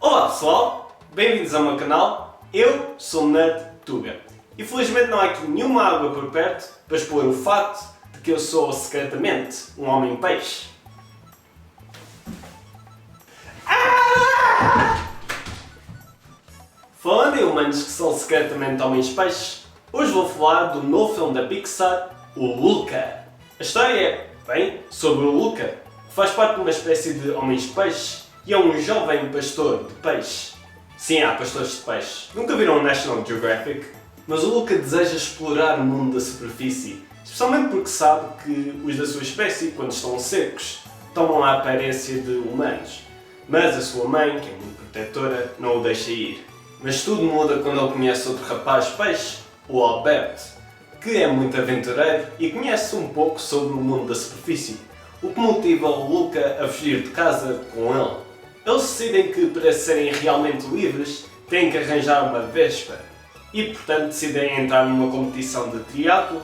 Olá pessoal, bem-vindos ao meu canal. Eu sou o Nerd Tuga e felizmente não há aqui nenhuma água por perto para expor o facto de que eu sou secretamente um homem-peixe. Falando em humanos que são secretamente homens-peixes, hoje vou falar do novo filme da Pixar, o Luca. A história é, bem, sobre o Luca, que faz parte de uma espécie de homens-peixes e é um jovem pastor de peixe. Sim, há pastores de peixe. Nunca viram o National Geographic? Mas o Luca deseja explorar o mundo da superfície, especialmente porque sabe que os da sua espécie, quando estão secos, tomam a aparência de humanos. Mas a sua mãe, que é muito protetora, não o deixa ir. Mas tudo muda quando ele conhece outro rapaz peixe, o Alberto, que é muito aventureiro e conhece um pouco sobre o mundo da superfície, o que motiva o Luca a fugir de casa com ele. Eles decidem que, para serem realmente livres, têm que arranjar uma vespa e, portanto, decidem entrar numa competição de triatlo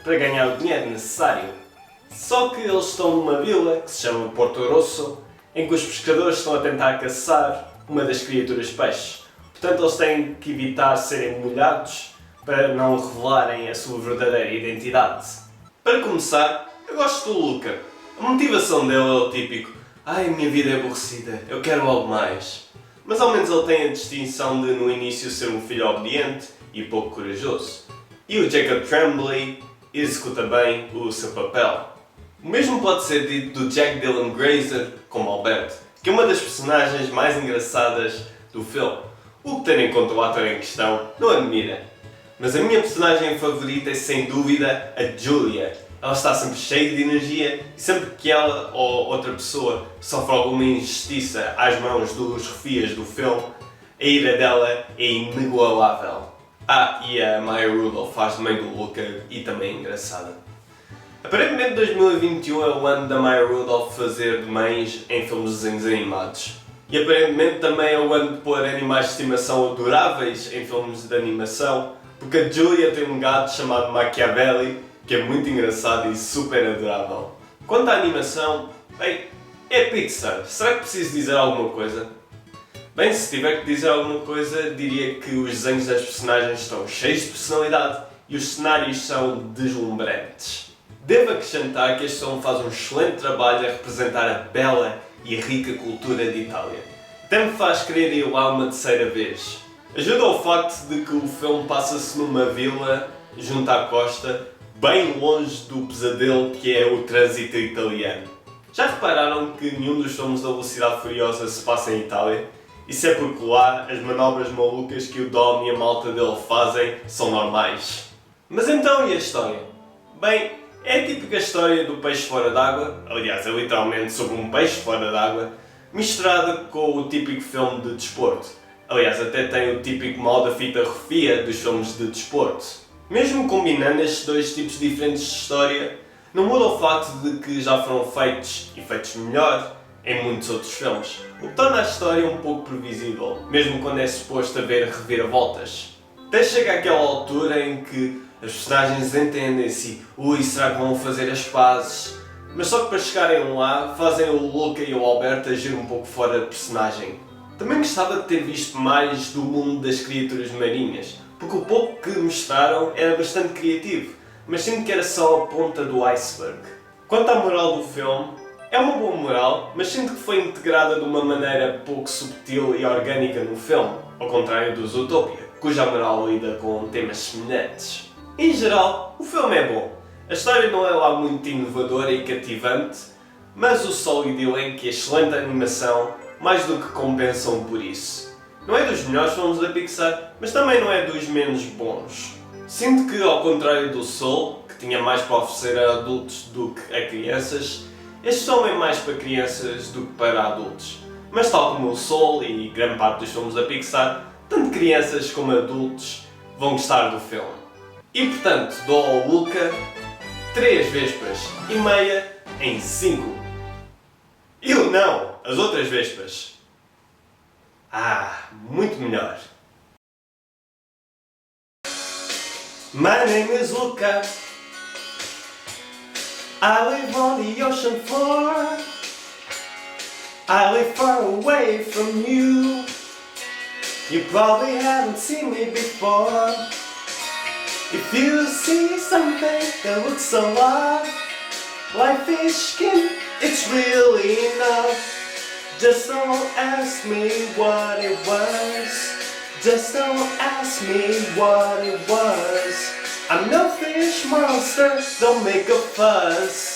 para ganhar o dinheiro necessário. Só que eles estão numa vila que se chama Porto Rosso, em que os pescadores estão a tentar caçar uma das criaturas peixes. Portanto, eles têm que evitar serem molhados para não revelarem a sua verdadeira identidade. Para começar, eu gosto do Luca. A motivação dele é o típico: ai, a minha vida é aborrecida, eu quero algo mais. Mas ao menos ele tem a distinção de no início ser um filho obediente e pouco corajoso. E o Jacob Tremblay executa bem o seu papel. O mesmo pode ser dito do Jack Dylan Grazer como Alberto, que é uma das personagens mais engraçadas do filme. O que, tendo em conta o ator em questão, não admira. Mas a minha personagem favorita é sem dúvida a Julia. Ela está sempre cheia de energia e sempre que ela ou outra pessoa sofre alguma injustiça às mãos dos refias do filme, a ira dela é inigualável. E a Maya Rudolph faz de mãe do Luca e também é engraçada. Aparentemente 2021 é o ano da Maya Rudolph fazer de mães em filmes de desenhos animados. E aparentemente também é o ano de pôr animais de estimação adoráveis em filmes de animação, porque a Julia tem um gato chamado Machiavelli, que é muito engraçado e super adorável. Quanto à animação, bem, é Pixar. Será que preciso dizer alguma coisa? Bem, se tiver que dizer alguma coisa, diria que os desenhos das personagens estão cheios de personalidade e os cenários são deslumbrantes. Devo acrescentar que este filme faz um excelente trabalho a representar a bela e rica cultura de Itália. Até me faz querer ir lá uma terceira vez. Ajuda o facto de que o filme passa-se numa vila junto à costa, bem longe do pesadelo que é o trânsito italiano. Já repararam que nenhum dos filmes da Velocidade Furiosa se passa em Itália? Isso é porque lá as manobras malucas que o Dom e a malta dele fazem são normais. Mas então e a história? Bem, é a típica história do peixe fora d'água, aliás é literalmente sobre um peixe fora d'água, misturada com o típico filme de desporto. Aliás, até tem o típico mal da fita refia dos filmes de desporto. Mesmo combinando estes dois tipos diferentes de história, não muda o facto de que já foram feitos, e feitos melhor, em muitos outros filmes, o que torna a história um pouco previsível, mesmo quando é suposto haver reviravoltas. Até chega àquela altura em que as personagens entendem-se, será que vão fazer as pazes? Mas só que para chegarem lá, fazem o Luca e o Alberto agir um pouco fora de personagem. Também gostava de ter visto mais do mundo das criaturas marinhas, porque o pouco que mostraram era bastante criativo, mas sinto que era só a ponta do iceberg. Quanto à moral do filme, é uma boa moral, mas sinto que foi integrada de uma maneira pouco subtil e orgânica no filme, ao contrário do Zootopia, cuja moral lida com temas semelhantes. Em geral, o filme é bom. A história não é lá muito inovadora e cativante, mas o sólido elenco e a excelente animação mais do que compensam por isso. Não é dos melhores filmes da Pixar, mas também não é dos menos bons. Sinto que, ao contrário do Soul, que tinha mais para oferecer a adultos do que a crianças, este filme é mais para crianças do que para adultos. Mas tal como o Soul e grande parte dos filmes da Pixar, tanto crianças como adultos vão gostar do filme. E portanto, dou ao Luca 3 vespas e meia em 5. Eu não, as outras vespas. Muito melhor. My name is Luca. I live on the ocean floor. I live far away from you. You probably haven't seen me before. If you see something that looks so odd, like fish skin, it's really enough. Just don't ask me what it was. Just don't ask me what it was. I'm no fish monster, don't make a fuss.